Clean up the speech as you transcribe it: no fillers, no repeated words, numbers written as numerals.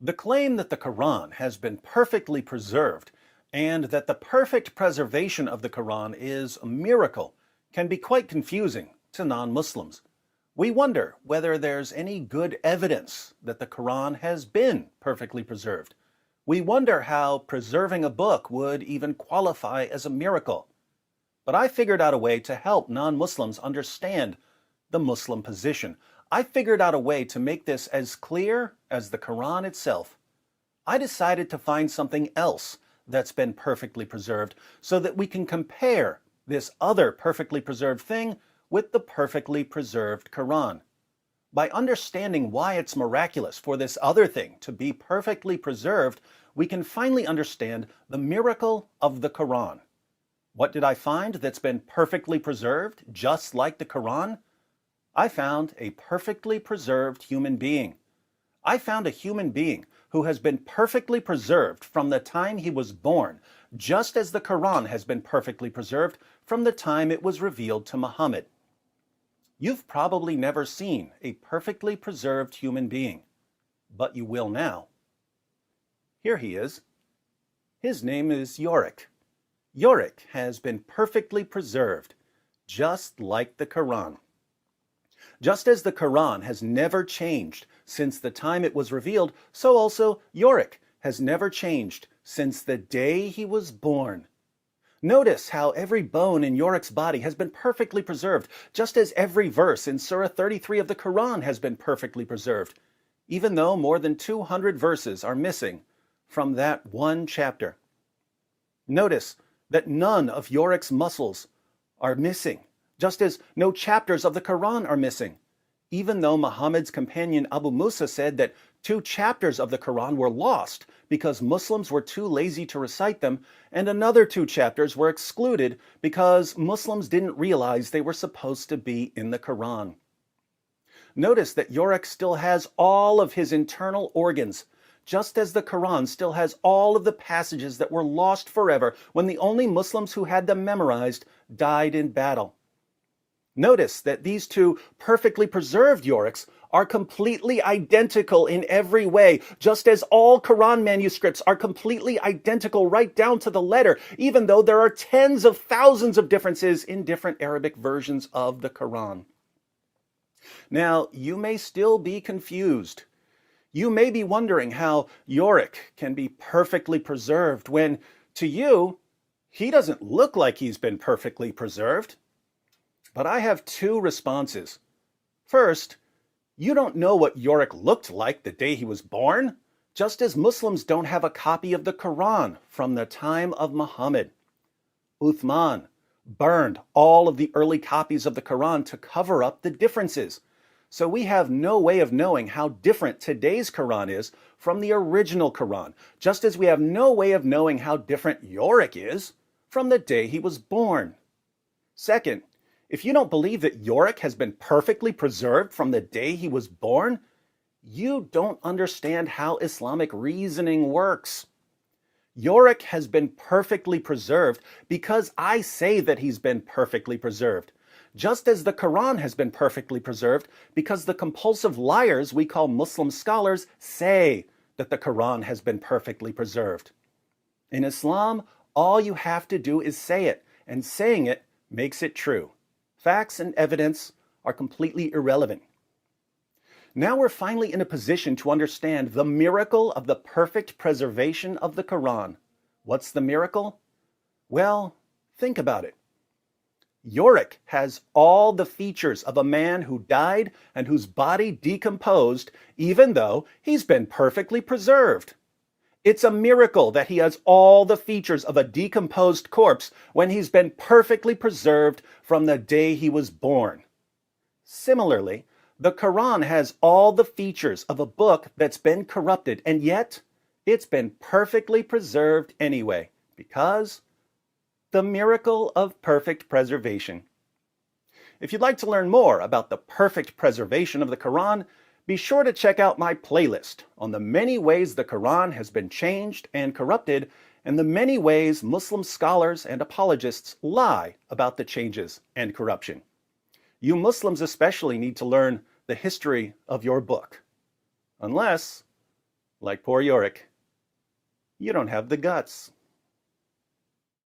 The claim that the Quran has been perfectly preserved and that the perfect preservation of the Quran is a miracle can be quite confusing to non-Muslims. We wonder whether there's any good evidence that the Quran has been perfectly preserved. We wonder how preserving a book would even qualify as a miracle. But I figured out a way to help non-Muslims understand the Muslim position. I figured out a way to make this as clear as the Quran itself. I decided to find something else that's been perfectly preserved so that we can compare this other perfectly preserved thing with the perfectly preserved Quran. By understanding why it's miraculous for this other thing to be perfectly preserved, we can finally understand the miracle of the Quran. What did I find that's been perfectly preserved, just like the Quran? I found a perfectly preserved human being. I found a human being who has been perfectly preserved from the time he was born, just as the Quran has been perfectly preserved from the time it was revealed to Muhammad. You've probably never seen a perfectly preserved human being, but you will now. Here he is. His name is Yorick. Yorick has been perfectly preserved, just like the Quran. Just as the Quran has never changed since the time it was revealed, so also Yorick has never changed since the day he was born. Notice how every bone in Yorick's body has been perfectly preserved, just as every verse in Surah 33 of the Quran has been perfectly preserved, even though more than 200 verses are missing from that one chapter. Notice that none of Yorick's muscles are missing, just as no chapters of the Quran are missing, even though Muhammad's companion Abu Musa said that 2 chapters of the Quran were lost because Muslims were too lazy to recite them, and another 2 chapters were excluded because Muslims didn't realize they were supposed to be in the Quran. Notice that Yorick still has all of his internal organs, just as the Quran still has all of the passages that were lost forever when the only Muslims who had them memorized died in battle. Notice that these 2 perfectly preserved Yoricks are completely identical in every way, just as all Quran manuscripts are completely identical right down to the letter, even though there are tens of thousands of differences in different Arabic versions of the Quran. Now, you may still be confused. You may be wondering how Yorick can be perfectly preserved when, to you, he doesn't look like he's been perfectly preserved. But I have 2 responses. First, you don't know what Yorick looked like the day he was born, just as Muslims don't have a copy of the Quran from the time of Muhammad. Uthman burned all of the early copies of the Quran to cover up the differences. So we have no way of knowing how different today's Quran is from the original Quran, just as we have no way of knowing how different Yorick is from the day he was born. Second, if you don't believe that Yorick has been perfectly preserved from the day he was born, you don't understand how Islamic reasoning works. Yorick has been perfectly preserved because I say that he's been perfectly preserved, just as the Quran has been perfectly preserved because the compulsive liars we call Muslim scholars say that the Quran has been perfectly preserved. In Islam, all you have to do is say it, and saying it makes it true. Facts and evidence are completely irrelevant. Now we're finally in a position to understand the miracle of the perfect preservation of the Quran. What's the miracle? Well, think about it. Yorick has all the features of a man who died and whose body decomposed, even though he's been perfectly preserved. It's a miracle that he has all the features of a decomposed corpse when he's been perfectly preserved from the day he was born. Similarly, the Quran has all the features of a book that's been corrupted, and yet it's been perfectly preserved anyway, because the miracle of perfect preservation. If you'd like to learn more about the perfect preservation of the Quran, be sure to check out my playlist on the many ways the Quran has been changed and corrupted, and the many ways Muslim scholars and apologists lie about the changes and corruption. You Muslims especially need to learn the history of your book. Unless Like poor Yorick. You don't have the guts.